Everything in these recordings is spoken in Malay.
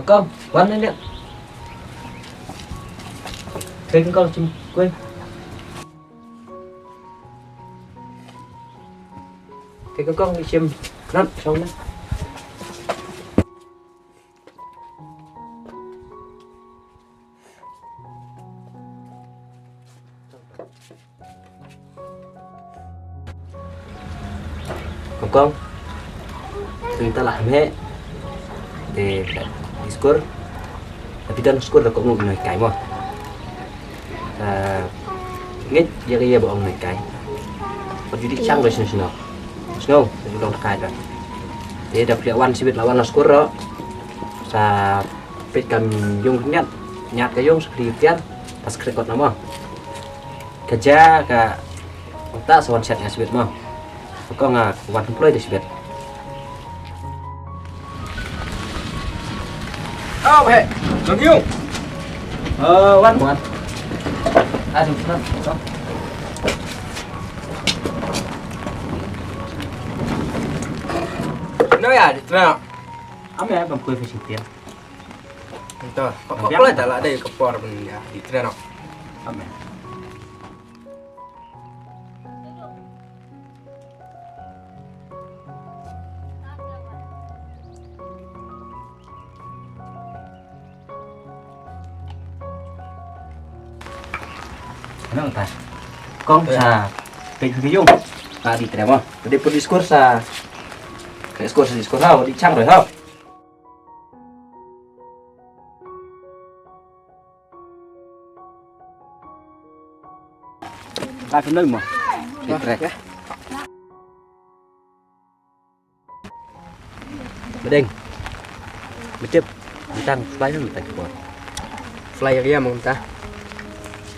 Con quấn lên điện kênh con chim quên cái con đi chim nắp xong đấy con kita lah me de diskur tapi dan diskur là cũng một người cái mà nghịch giờ cái bộ ông này cái còn jadi chăng rồi snow snow jadi long kai rồi để đập lawan si biết lawan diskur đó sa pit kam yung nyat cái yung seperti tiar pas krekot nama kerja ka tak one set nya sibet mah kok nggak one play di sibet. Oh, hey, Bang Yung. Wan, Wan. Aduh, kenapa? Nói à, nào. Ame ya bang kue fishing tiar. Entah, kok boleh tak lah ada kepor pun ya di tren no. Ame. Kenapa ta? Con sa pin cái dung à đi tìm không? Để put discourse sa cái discourse nào đi chăng rồi không? Ba cái nơi mà đi trek á. Bedeng. Becep. Bintang fly nó tak kuat. Fly kia mong ta.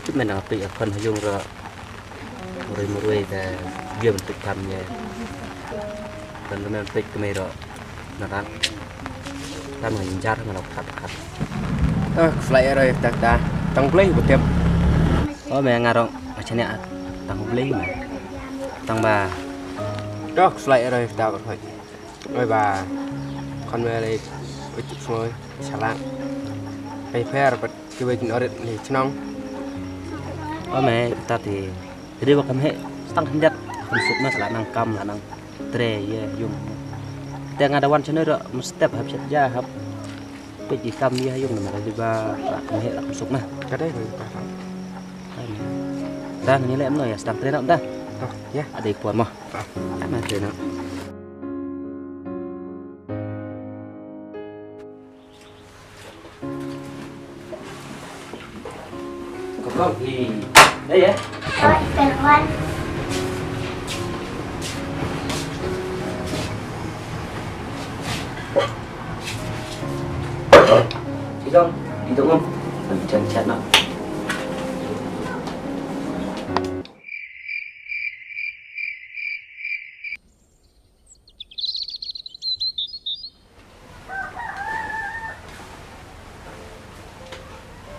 Chút mình nào tùy phần hay dùng rồi mùi là vừa mình tự thầm nha phần nó mình tịch cái rồi là ta ta mà nhìn ra mà đọc khát Fly rồi ta tăng play một tiếp. Mẹ ngà rồi macam ni tăng play mà tăng ba Đó fly rồi ta bật thôi. Rồi bà con về đây với chụp rồi xả lạng. Cái phe bật cái bên nó thì nong. Mẹ kita thì jadi bakal he setang hendak konsumnya salah nang kam lah nang tre ya yung kita ngadawan channel ro mesti habis saja hab pergi kam ya yung nama juga bakal he konsumnya Cái đấy rồi ta. dah ni lem no ya setang tre dah Ya, ada ipuan mah ama tre no có gì đấy vậy? Rồi, về quan. Chị không? Đi đúng không? Mình chân chặt nào.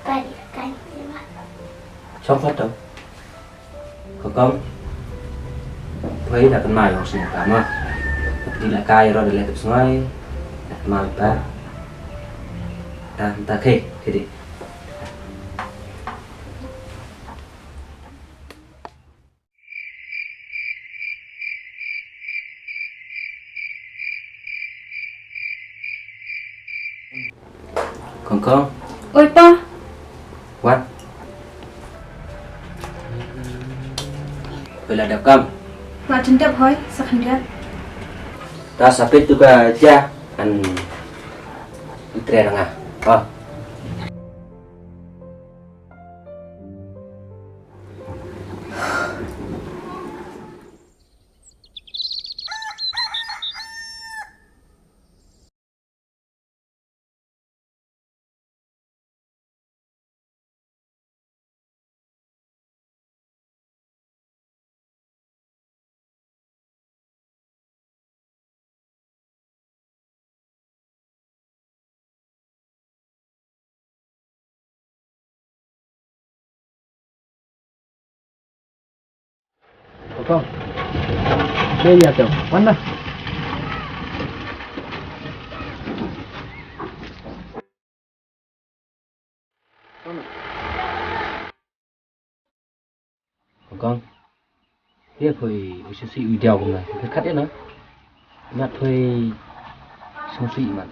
Cái gì mà? Xong phát đâu? Không? Thấy là con mày học sinh cả mà. Đi lại cài rồi để lại tập ngay. Đặt mày ba. Ta khê đi. Con. Ôi pa. What? Vậy là đẹp cầm. Và chân đẹp thôi, sao không đẹp? Ta sapit juga aja kan itre nga. Oh. Không. Đây là kiểu quán đây. con biết hồi siêu sĩ uy đèo cùng này cái cắt đấy nó nhặt thuê siêu sĩ mà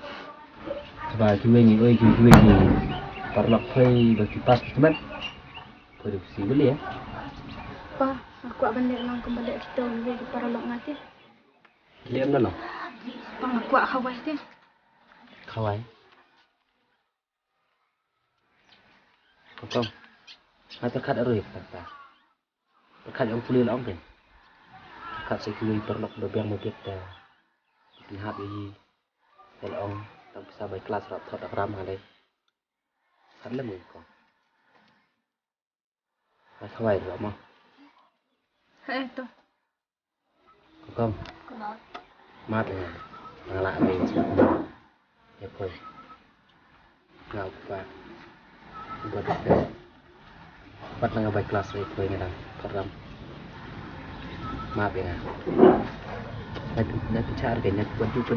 và cái bên ơi cái bên gì para lọc thuê và cái pas teman thôi được xí beli ya Pa, aku balik lang kembali kita lagi para lok ngati. liam đó loh Pa, aku khawai dia. khawai con hai terkat rồi ta terkat yang kulit ông kìa terkat saya kulit perlok yang mau kita lihat ini kalau ông tak bisa baik kelas rap thot ramah đây kan lem con khawai được không Itu. con mát này nggak lạ mình ya thôi nggak apa buat buat nggak baik kelas itu ini dah keram maaf ya nanti cari kayaknya buat juga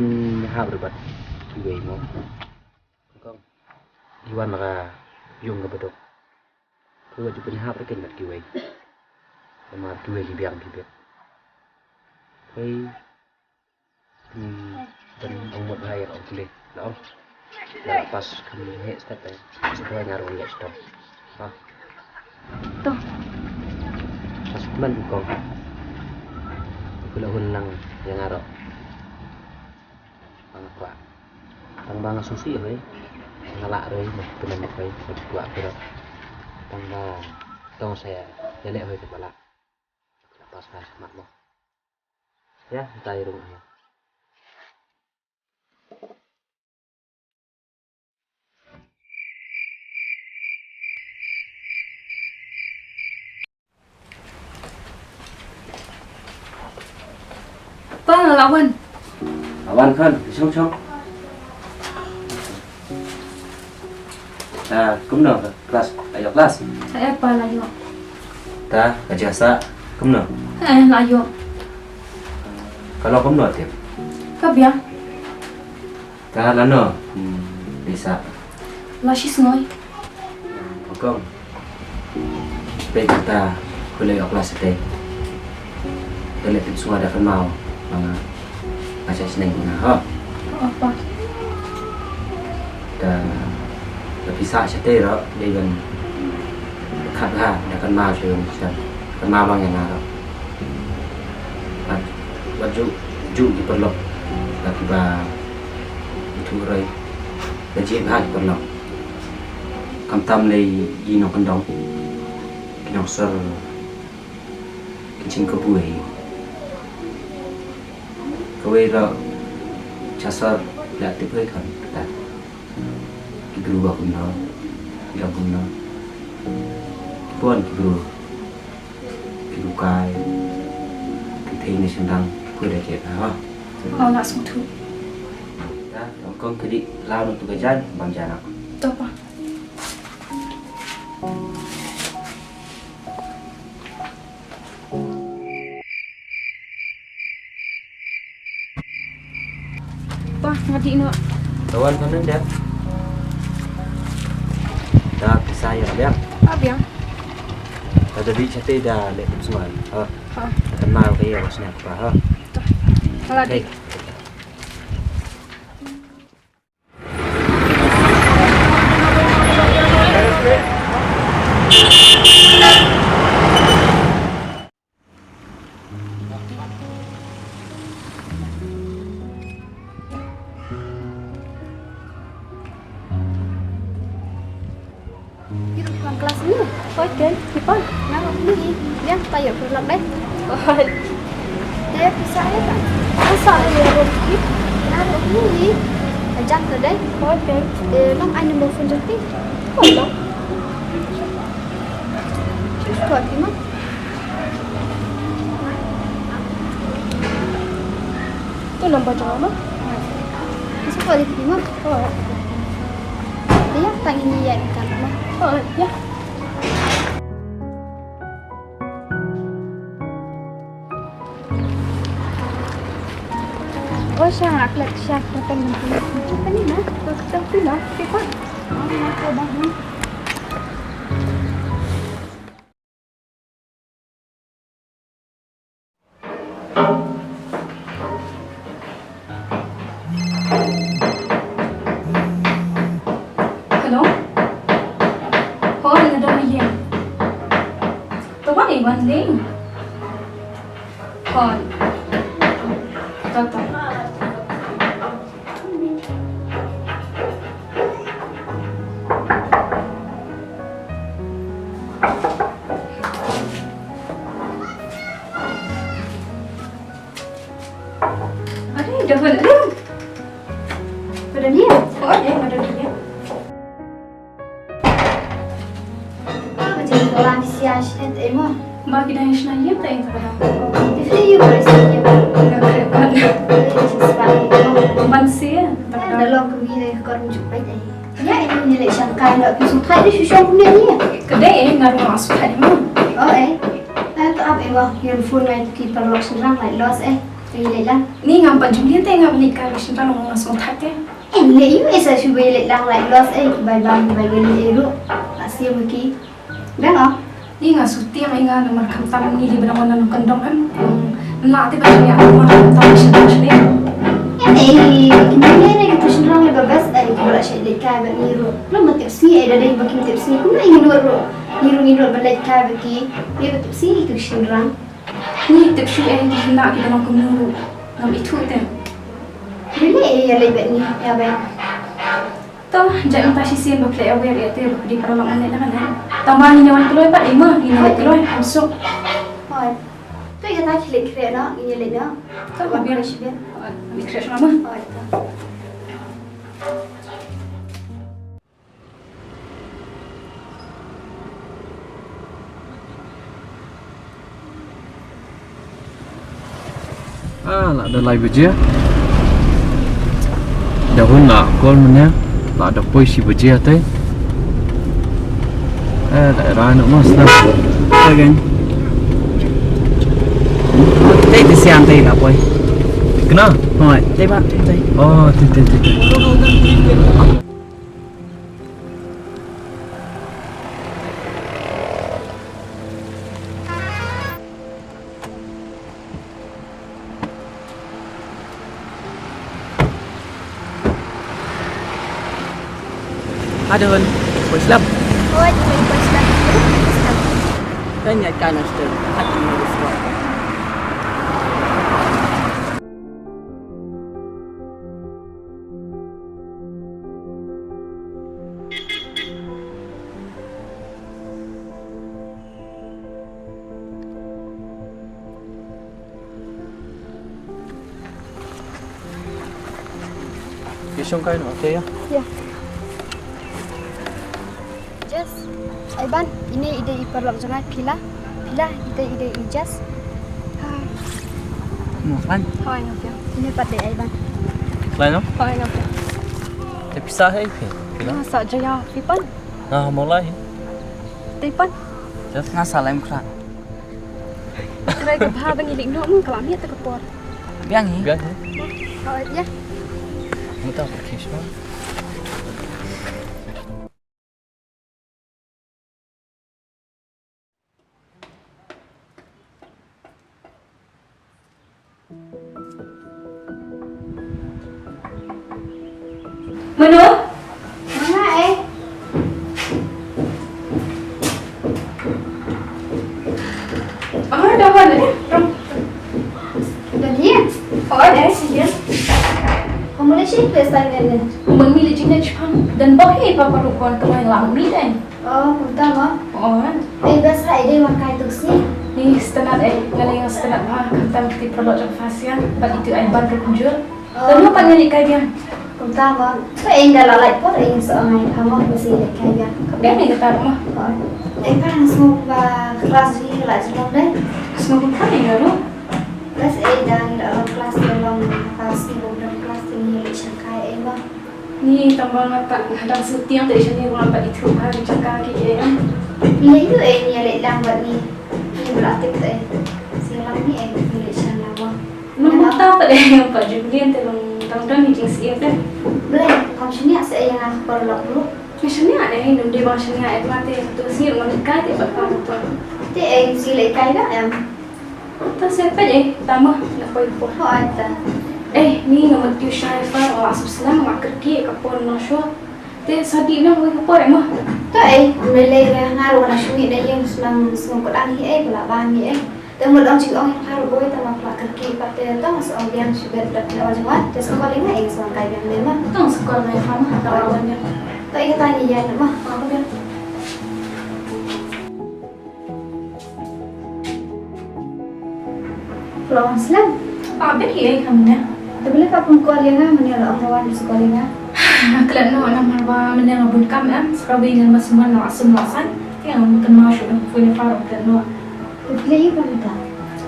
hal berbuat gue mau con Iwan là dùng cái bedok tôi juga hal berkenaan gue mà gue thì biết thấy dan ông một hai ông kulit đó là pas kami hệ step này sesuai ngaruh ya stop ah Tuh. pas teman kong kula hunang yang ngaruh bang bang susi rồi ngalak rồi một teman một cái một quả kira bang tong saya jelek hơi ke balak pas mak mo ya tay rumahnya Pa, lawan. Awan kan, xong. Nah, kumno kelas, ayo kelas. Saya pa layo. Ta, kajasa, kumno. Layo. Kalau kumno tiap. Kabia. Ta lano, bisa. Lashi ngoi. Kong. Baik kita kuliah kelas teh. Kita lihat semua ada kenal, macam seneng ha. Apa? Dan lebih sah sete đó đây gần khát ha đã cần mau trường cần mau bằng ngày nào bắt dụ di perlok lagi ba itu rai dan cip ha di perlok kam tam lay ino kendong kinong ser kincing kebuai kewe ra chasar la tip hơi kan ta berubah guna, tidak guna, pun berukai, kita ini sedang berdeket, ha. Oh, nak sutu. Dah, kau kedi lalu untuk kerja, bang jarak. Tuh, Pa. Pa, ngadi no. Kawan kanan dah. Dah bisa ya, biar. Abia. Ada di chat dah lihat semua, ha. Ha. Kenal kayak macam apa, ha. Kalau di. Kelas ini, thôi kìa, chị Pon, nó không biết gì, nhá, tay ở phần lật đấy. Thế sao hết à? Nó sợ gì rồi, nó không biết gì, phải chặt rồi đấy. Thôi kìa, lúc anh một phần trực tiếp, không đâu. Thuật thì mất. Tôi làm bài trò mất. Sao vậy thì mất? Đấy, tay như vậy cả mà. Ya. Oh, sangat lek siap datang nanti. Apa ni nak? Tapi nak, cepat. Nak coba ni. Hello? Ôi, là đâu vậy? Tôi có đi bên đi. Thôi. Tôi. Udah bener. Udah dia. Oh, dia udah dia. Macam orang sias itu emo. Bagi dah yang senang tak yang terkadang. Itu dia bersih. Enggak keren. Sebab Bansi ya. dalam kami kau rujuk baik ni. Ya ini nilai sangkai nak pisau thai di susah punya ni. Kedai ngaruh masuk tadi mah. Oh tu apa emo? Yang phone mai kita perlu senang like loss Nilai lang. Ni ngampan jumlah teh ngam nikah di sini orang masuk tadi. Nilai you esa cuba nilai lang like loss kibai beli eru. Asyik mungkin. Dah ngah. Ni nggak suti yang ingat nomor kantam ni di benar-benar kendong kan. Nanti baca ya nomor kantam sini. Kini ni kita senang lebih best kalau saya lekar niru. Lama tipsi ada bagi tipsi. Kuna ingin niru balik kah bagi dia tipsi itu senang. Ni tipsi nak kita nak kemuru. Nam itu teh. Really ya lebih ni ya baik. Toh jangan pasti sih berplay aware ya teh di perlawanan ni kan. Tambah ni nyawan keluar pak lima ni nyawan keluar masuk. Hai. Tu yang tak klik kira nak ini lek nak. Toh biar sih biar. mikir sama. Hai. Lah ada live aja. Dahun nak call mana? Lah ada puisi baca teh. Daerah nak mas lah. Kan? Teh di siang teh lah boy. Kena? Hoi, teh pak, teh. Oh, teh. Adun, boy slap. Oh, jadi pasal. Kan ya kan sudah hati ni semua. Kisong kain okey ya? Ya. Just, Aiban, ini ide iperlok jangan pila ide ijas. Hai. Makan. Hai ngapnya. Ini pada Aiban. Lain no? Hai ngapnya. Teh pisah hai. Kena? Masa jaya pipan. Nah, mulai. Tipan. Just ngasal em krak. Kira kebah bengiling no mun kelam ya tekepor. Biang ni. Biar. Oh, ya. Muta pakai semua. Menu? Mana Dah balik. Dah dia? Oh, dah sih. Kamu lagi pesta ni? Memilih jenis Jepang dan bahaya papa rukun kemain lama ni dan. Oh, utama. Oh, Biasa ide makai tu sih. ni setengah ngaling setengah bah kantam ti produk fasian bagi itu ai ban kunjur. Lalu apa ni dia? Utama. Tu dah lalai pun seorang kamu mesti kaya. Dia ni kata rumah. Kan semua kelas ni kelas deh. Semua pun kan ya lo. Kelas dan dalam kelas dalam pasti dalam kelas ini cakap emang. Ni tambah mata hadang setiang dari sini orang bagi itu hari cakap ke ya. Ini itu ni lambat ni. Ini berarti tu silang ni pilih sana wah. Lu tahu tak yang Pak Julian tolong ni jenis dia kan. Boleh, kamu sini saya yang aku perlu dulu. Misalnya ada yang di bawah sini ada mati tu sini orang dekat dia bakal tu. Ti sila kaya em. Tu siapa je? Tambah nak kau ibu. Oh ada. Ni nama tiu Syarifah Allah subsalaam mak kerki kapon no syo. Te sadi na ko kapon mah. To mulai ngaruh na syumi na yang senang ko dang hi pula ban hi te mo dang chi ong haru boy ta mak kerki pate to mas ong yang sugar dak na wajmat te so kali na so kai yang le mah Tong sekolah na fama kawan ya. to tanya ya mah Apa kan? Pulang Islam Bet hi kamu na. boleh kapun kualianga menela ong lawan sekolinga Kelan no na marwa menang abun kam serabi dengan masman no asum lasan. Yang makan masuk dan punya farok kelan no. pilih apa minta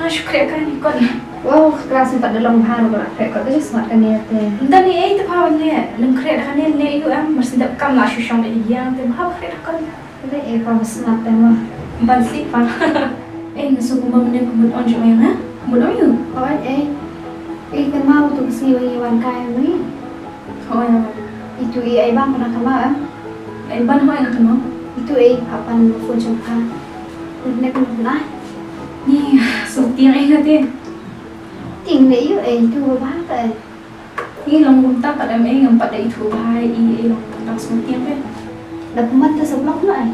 Syukri kan ikon. wow kelas 4 dalam haru berat kayak kau tu smart kan ya teh Dan ni terpawan ni. Leng kret kan ni you masih tak kam la syusyong de yang te bah kret kan. boleh kau smart mah Ban si pa. Nasuko ba menang kumud on jo yang ha? Kumud on you. oh kan mau tu kesini wangi kaya ni Oh ya. itu ai bang pernah kemau Ban ho yang kenal. itu apa phone jangka nek pernah Ni sutiang hati. ting le yu itu ba ta Ni long munta pada ngam pada itu bahai long tentang sutiang pe. dah pemat tu seblok na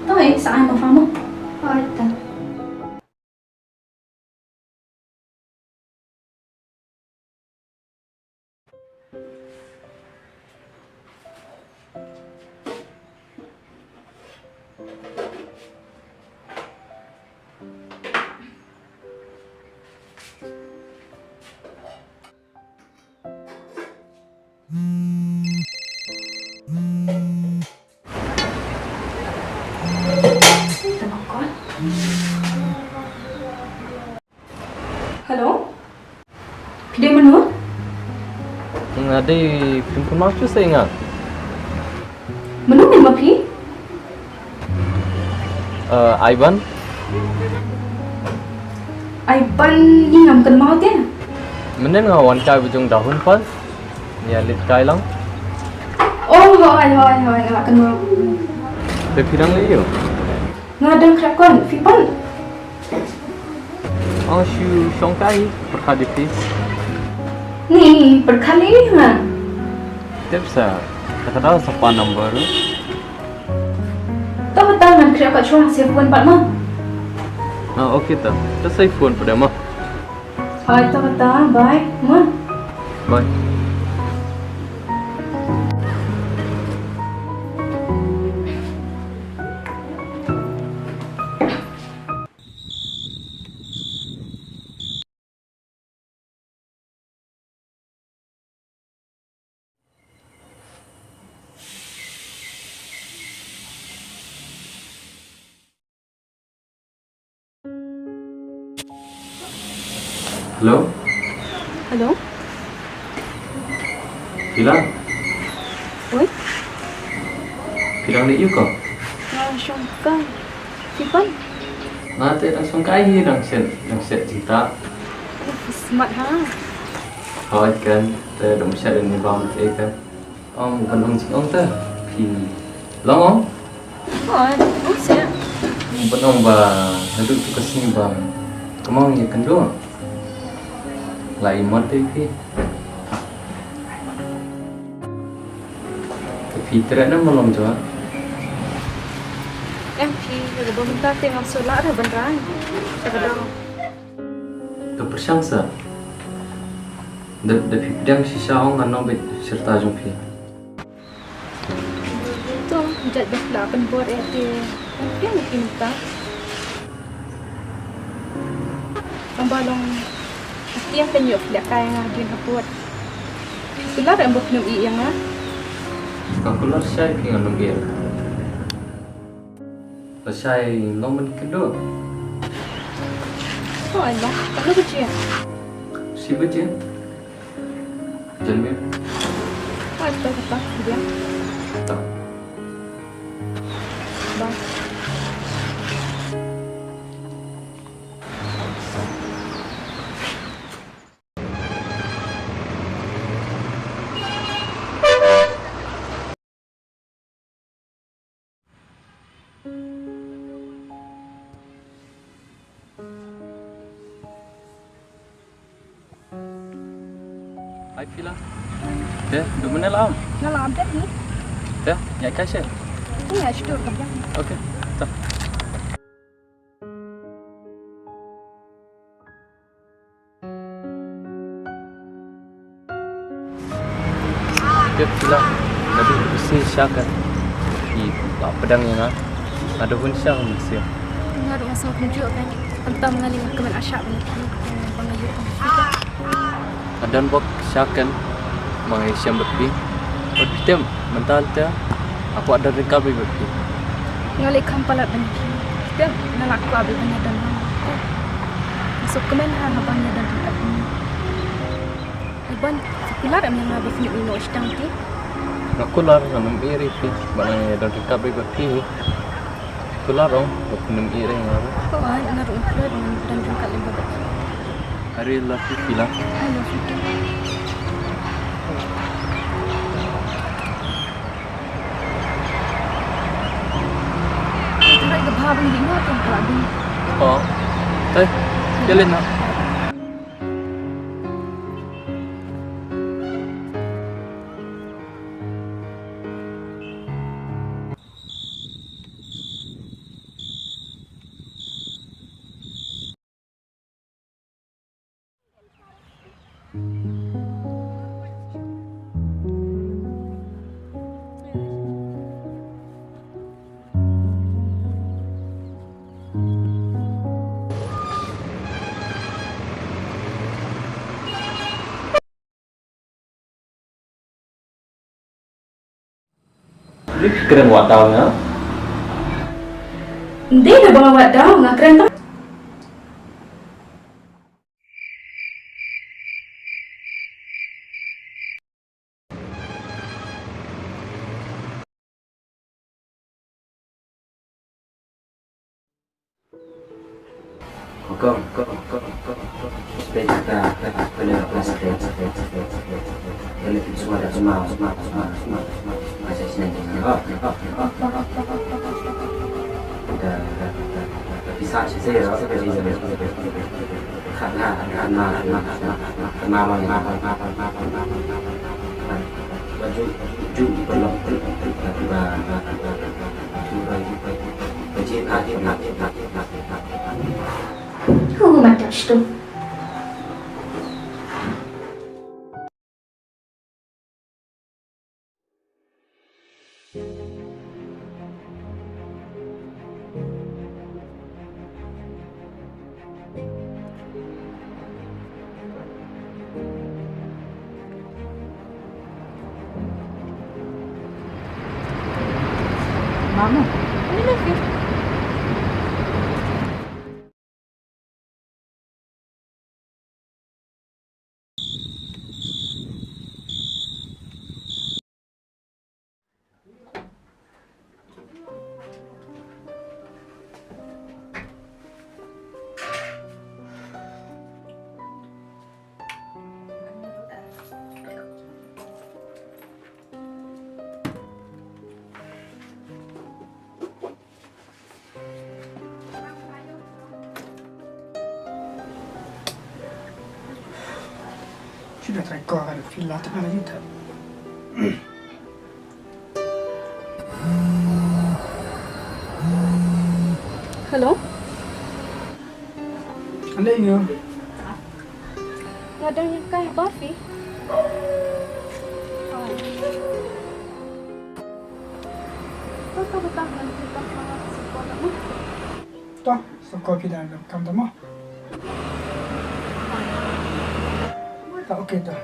Tahu saan mo famo. oh ta Halo? Pide menu? Ada pimpun macu saya ingat. Menu ni mapi? Ivan, Ai ban ni ngam kan mau dia. menen ngawan kai bujung dahun pas. Ya lit kai lang. Oh, hoi kan mau. Bepirang liyo. Ngadang krakon, fipan. Oh shu shong kai perkadi please. Ni berkali ni ha. Tepsa. Kata sapa number. Tahu tangan krakon cuma siapun pak mah. Okay ta. Terus saya phone pada mah. Hai tahu bye. Mah. Bye. Hello? Halo? Bilang? Oi? Bilang liyo ko? Langsung kan. Fipan. Nanti langsung kai lang set cerita. Smart ha. Hỏi kan, te dom set ni bang kan. Bukan ong sing ong ta. Pi long ong. Oh, saya. Bukan ong ba, duduk tu kesini bang. Kemau ya kan doang. Lại mất đi Phi tera na malong jo. Em phi rồi bentar tengok solat dah beneran. Kadang. To प्रशंसा. Da phi pidang sisa ong kan be serta jong phi. Tu jat dah penbuat itu. Dia mungkin tak. Pembalong tiang penyuk dak kaya ngajin buat. Sulah dah mbok minum yang ah. Kakular sai phi ngan nongir. La sai long men kendo. Oh Allah, kalau kecil. Si beje. Janme. Oh, kata dia. Tak. Bang. Hai Pila. Dah, 2 menit lah. Nak lah update ni. Dah, ya kasih. Ini ya syukur kerja. Okey. Tak. Dia Pila. Tadi besi syakan. Di pedang yang ada pun syang mesti. Ngaruh masa kunjuk kan. Tentang mengalir kemen asyap ni. Pengayut. Dan bok syakan mai syam berpi. Berpitem mental dia. Aku ada recovery berpi. Ngalih kampalat dan kita nalak ku abi banyak dan masuk kemen abangnya dan dekat ini. Iban sekilar yang ngabi sini ino istang ti. Aku lar nanam iri pi. Bana ada recovery berpi. Kular dong, aku nem iri ngaru. Kau ngaruh umpul dengan dan jengkal lembab. Hari lagi Pila. Ayo fikir. Tarik ke bawah ni nak kan abi. Oh. Jalan nak. Keren wataunya. Hindi na ba nga daw nga krenta? Kom. Spesial penuh plastik. Lebih suara semua. Masih sini. Bisa sih karena baju belum Macam tu. Mama, ini lagi. Sudah terikor ada villa tak ada juga. Hello? Ada ini. Ada yang kayak Buffy. Kau bertahan kita sekolah mu. Toh, sekolah kita ada kamu tahu. Tak okey dah.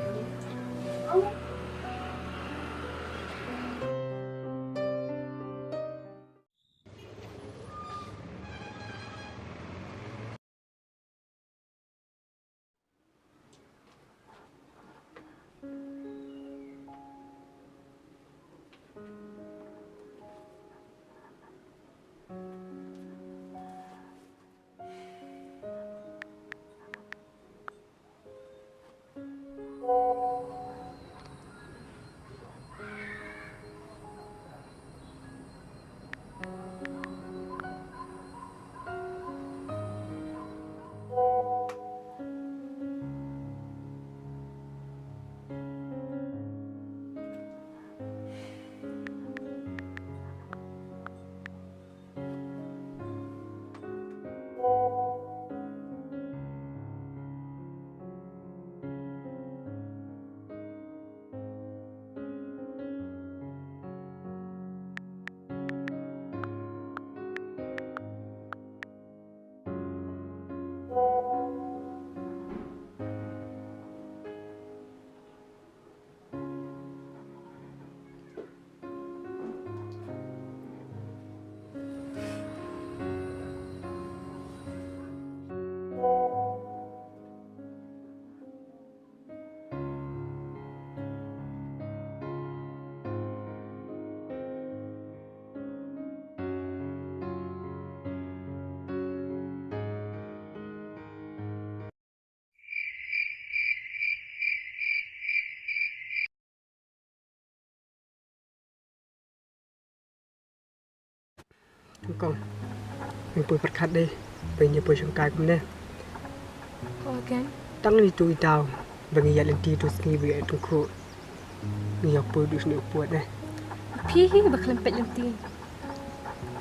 con mình bồi bật khát đi bây giờ bồi trong cái cũng nè Again. tăng đi tụi tao và người lên ti tụi ski về tụi khu người học bồi được nhiều buồn nè Pi hi baklan pet lang ti.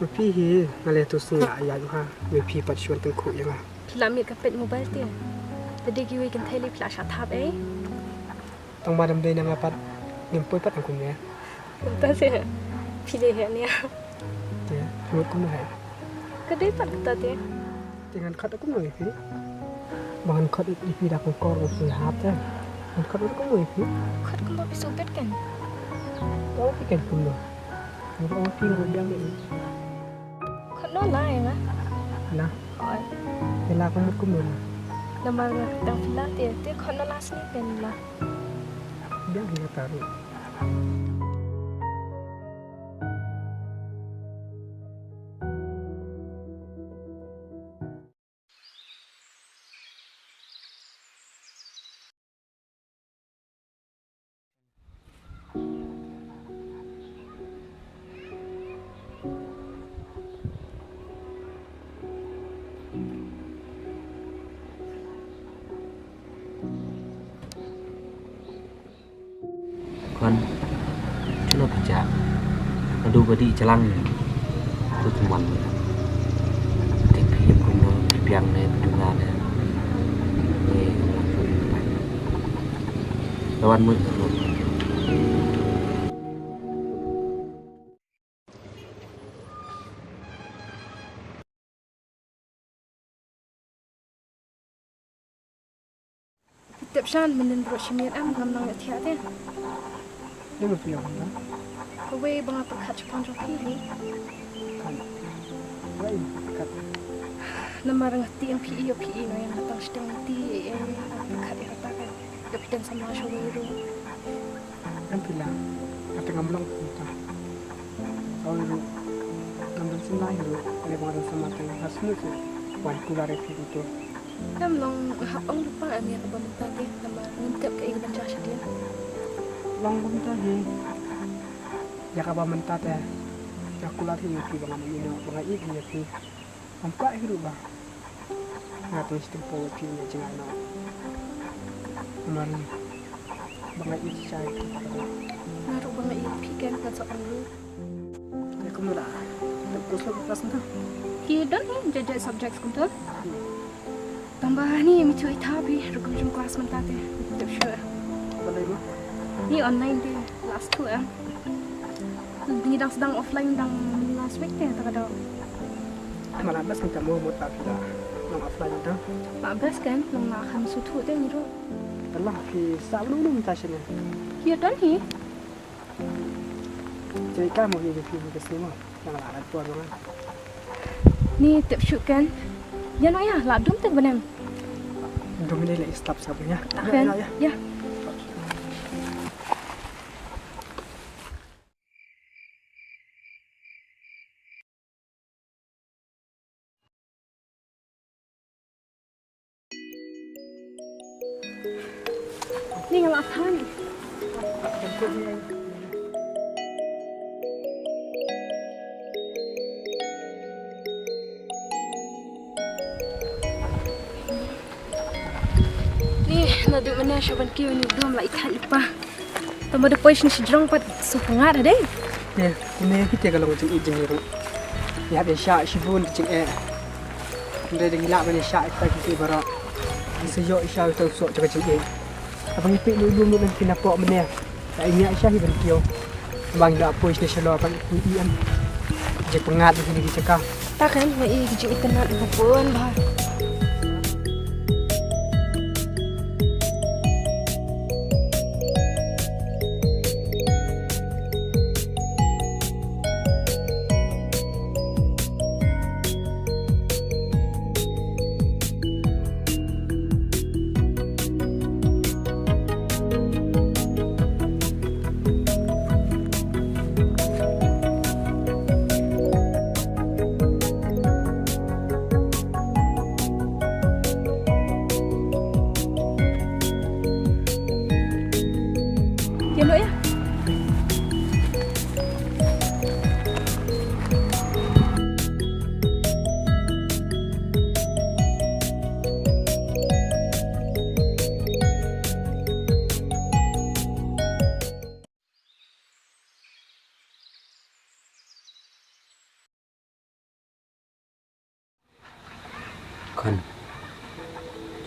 mà phi hi mà lấy tụi ski à ya ha người phi bắt chuan tụi khuยัง Pila mi ka pet mobile ti. Tadi giwe kan thai li pila sha thap eh.ต้องมาดำเนินงานปัดนิ่มป่วยปัดของคุณเนี่ย Ta se. Pile he ni. เดี๋ยวรถก็ไม่ให้ Ka dei pat ta ti. แต่งานคัดก็ไม่พี่บางคัดอีพีดักของกอร์กับสุภาพจ้ะมันคัดก็ไม่พี่ Khat ko ba bisu pet kan. ต้องพี่แก่คุณเลยมันต้องพี่รู้เรื่องนี้ Khat no lai na. นะ Oi. เวลาก็มุดก็มือ Nama tang pila ti. Ti khat no las ni kan la. เรื่องที่ตารู้ Kon cuma baca aduh badi celang tu cuman tapi yang kuno biang ne dengan ni lawan mu Tiap shan menen bro shimir am ngam nang thia ti. เรื่องมันเป็นอย่างนั้น Ko we bang apa khat chapon jo pi hi. กันไว้กับ Nama rang ti ang pi yo pi no yang tang steng ti apa khat ya ta kan. Yo pi dan sama sho we ru. นั่นเป็นละอาจจะกำลังคุณตาเอาเลยกำลังสิ่งไรรู้อะไรบางเรื่องสมัติฮัสนุสวันกุลาเรฟิกุตัว Nam long hap ang lupa am ya ba ta ti. Nama ngintep ka ig ban cha sha dia. ลองบุญตาเฮอยากเอามันตาแต่อยากกุลาที่อยู่ที่บางอันนี้เนาะบางอันอีกเนี่ยคือผมก็ให้รู้บ้างงานตัวสติปโปรที่เนี่ยจริงๆเนาะมันบางอันอีกใจ Naru bang ig pi kan ka sa ang ru. แต่ก็ไม่ได้แต่ก็สอบkelas entah Ki don hi jaja subjects kuntul. Tambah ni mi tu itabi rukum jum kelas man ta ti. Tiap sure. boleh mah Ni online dia last two ah. Ni dang sedang offline dang last week dia tak ada. malah bas kita mau buat apa dah nak offline entah Pak bas kan nang nak kham sutu dia ni ro. telah ki selalu belum minta sini Kia don hi. jadi kamu ini ki ke semua yang ada tuan orang Ni tiap shoot kan. Ya no ya, la dum tak benem. dominate lagi stop sabunya Tak kan? ya Ya. Ni ngalak kan. Ni nadu mana syaban kiu ni dum la ikan lipa. Tama depois ni sejrong pat supangat deh. ya ini kita kalau macam izin ni ya ada syak shibun cing Dia dah gila mana syak kita kita barak Sejak Isya kita usuk cakap cing Abang ipik dulu nanti nampak mana tak ingat Isya hidup kio Abang dah apa Isya selalu abang ipik kan Dia pengat begini dia cakap Tak kan, mai gigi ikan nak pun bah.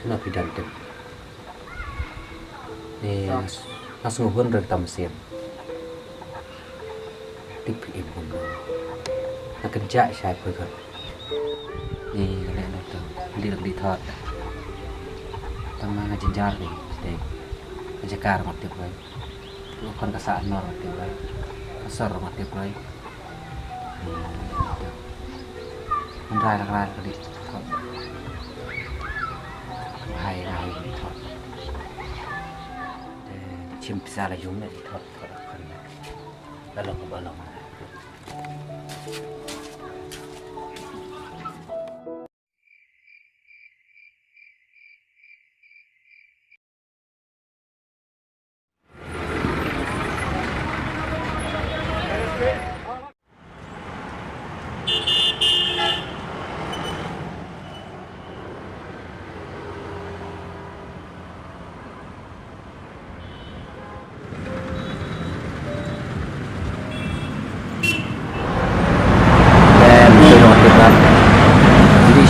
Nak bidan tem. Ni langsung hubun dari tamasir. Tipi pun. Nak kerja saya pun kan. Ni nak tu. Di thot. Tama ngajar ni. Dek. Ngajar mat tiap baik. Tu kon kasaan nor tiap baik. Kasar mat tiap baik. Mình ra cái đi thôi hay đi thôi chim xa là giống này thì thôi thôi là phần ba lòng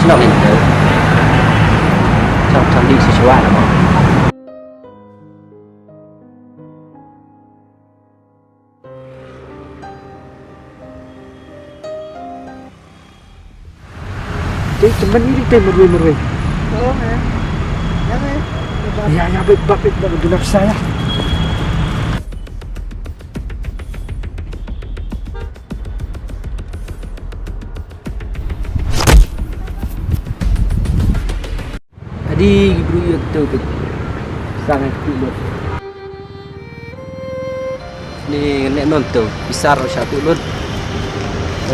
nó lên từ trong đi sẽ xóa là một Jadi cuman ini teh merwe. Oh, ya, baik genap saya. Tadi bro ya tu sangat kuat. Ni nek nonton besar satu lur.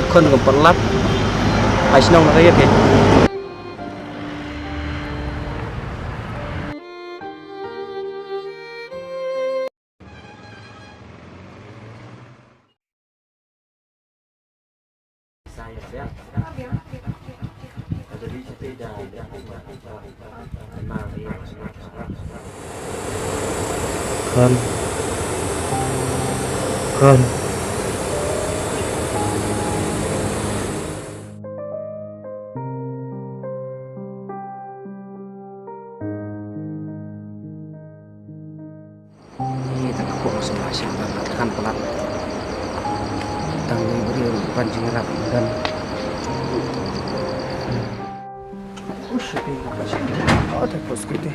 Kon komperlap. Aisnong nak ya ke. Saya Con ini tak aku sudah siapa tekan pelat tanggung beri pancing rap dan Oh, tak pos kita.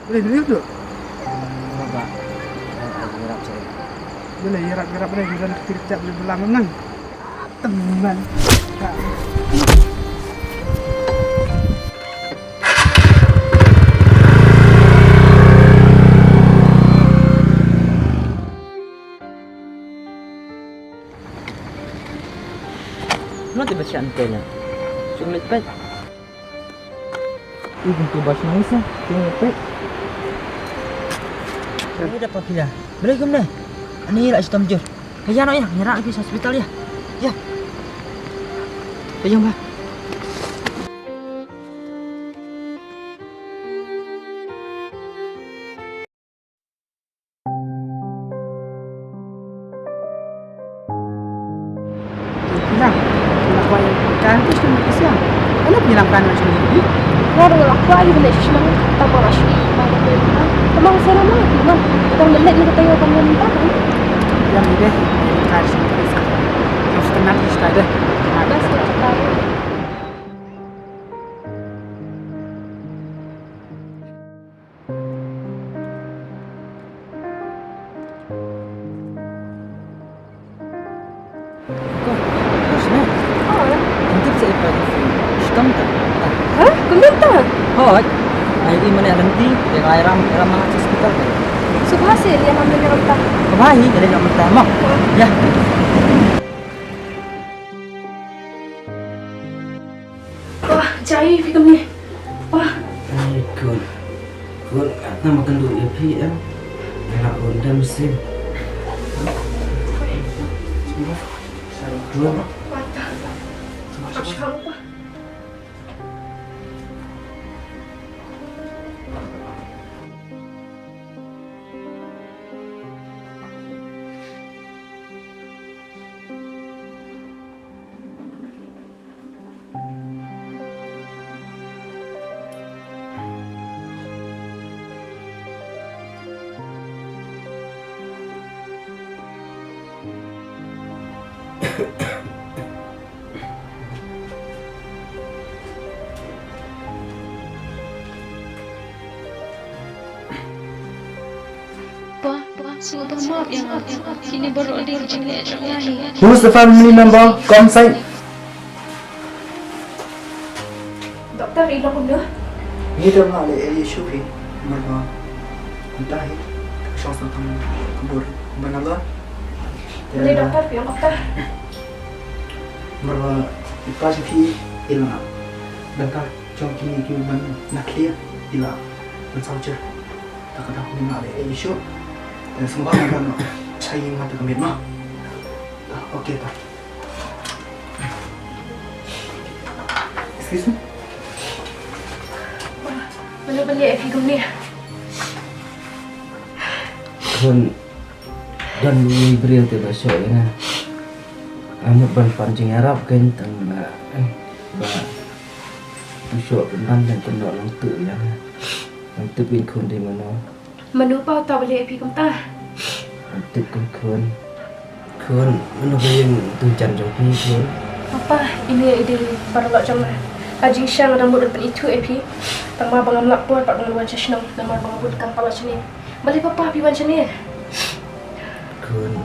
Boleh dilihat tu? Bapak, gerak saya. Boleh gerak boleh kita kerja boleh belang menang. Teman. Não te baixar antena. Sulit pet. Ibu tu bas nangis ah. Tengok pet. Ini dapat kita. Boleh ke mana? Ani lah sistem jur. Kaya nak ya, nyerak lagi hospital ya. Ya. Kaya mbak. Cantik tu mesti ah. Mana penyelamatkan macam ni? Waduh, aku aja benda sih mang tak mau rasmi mang benda. Temang sana mah, mang. Kita benda ni kita yang kamu minta kan? Yang ini deh, kasih semua. Terus tenang kita deh. Ada sekali. Hah? Kumenta? Hoi. Ini mana nanti yang airam hospital. Subhasil yang ambil rota. Kebahi jadi nak minta mak. Ya. Wah, jahit film ni. Wah. Kun nak makan dulu ya pi ya. Nak undang mesin. Kun. Sudah maaf ya Mak. Ini baru ada yang jelek lagi. Who's the family member? Come inside. Doktor ilang udah. Ini dah nak ada Syufi. Mereka entah chance tentang kubur benar lah. Boleh doktor, biar doktor. Mereka ipas Syufi hilang. Doktor jom kini kini nak clear hilang. Mensaujur. Tak ada aku nak ada Syufi. Dan semua orang saya ingin mati kembali mah. Okey tak. Excuse me. Mana balik Efi ni? Kun dan beri tu bahasa ya. Amat pancing Arab kan tang ba busuk pendan dan kendok lang tu ya. Lang tu bin kun di mana? Menu pau tahu balik Efi kumta. Tik kun mana bayang tu jan jong pi kun. Apa ini ide baru lak jam Haji Syang rambut depan itu Efi. Tang ma bangam lak pun pak dengan wanca senang nama bangam budkan pala sini. Balik papa pi wanca ni. Kun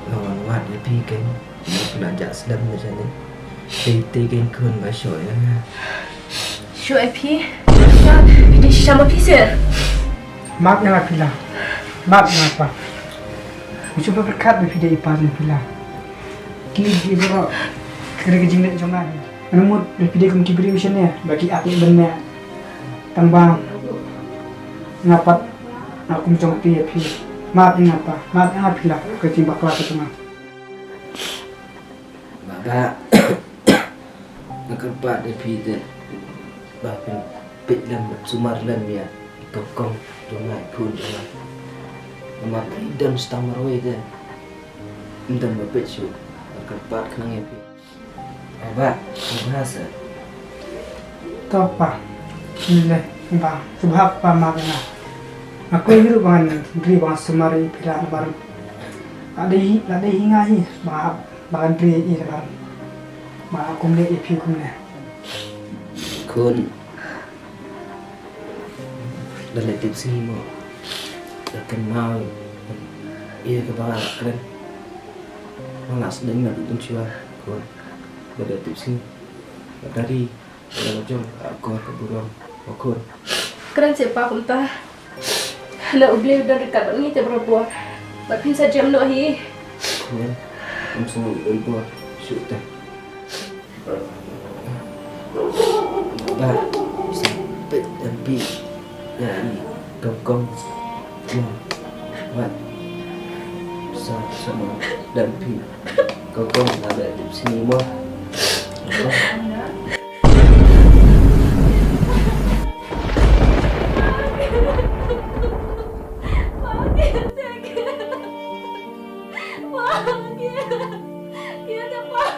lawan wat di pi kan. Nak jak sedam macam ni. Ti kan kun bahasa ya. Shu Efi. Ide sama pisir. Maaf yang aku bilang. Maaf yang apa? Aku cuba berkat video ipas yang bilang. Kini dia baru kira kejinglet jangan. Namun video kami beri misalnya bagi api benar tambang ngapat aku macam tu ya pi. Maaf yang apa? Maaf yang apa bilang kecil bakal aku cuma. Baba nak kerpat di pi tu. Bahkan pit lam sumar lam ya. Kokong cuma kun cuma. Nama dan stamaroi tu. Entah apa tu. Kerpat kena ya pi. Baba, bahasa. Tahu apa? Ini bang. Sebab apa maaf yang aku hidup dengan beri bang semari pilihan baru. Ada hingga hi maaf bang beri ini baru. Maaf aku ni ipi aku ni. Kun dalam tips ni mo akan mau ia ke bawah keren mana sedang nak tunjuk kun dalam tips ni dari dalam jom aku ke burung kun Keren siapa kumta. Nak ubli udah dekat ni tu berapa? Bapin saja mno hi. kun semua ibu shoot dah sampai tapi dari kokong buat sama dan pi kokong ada di sini mah Dia dapat.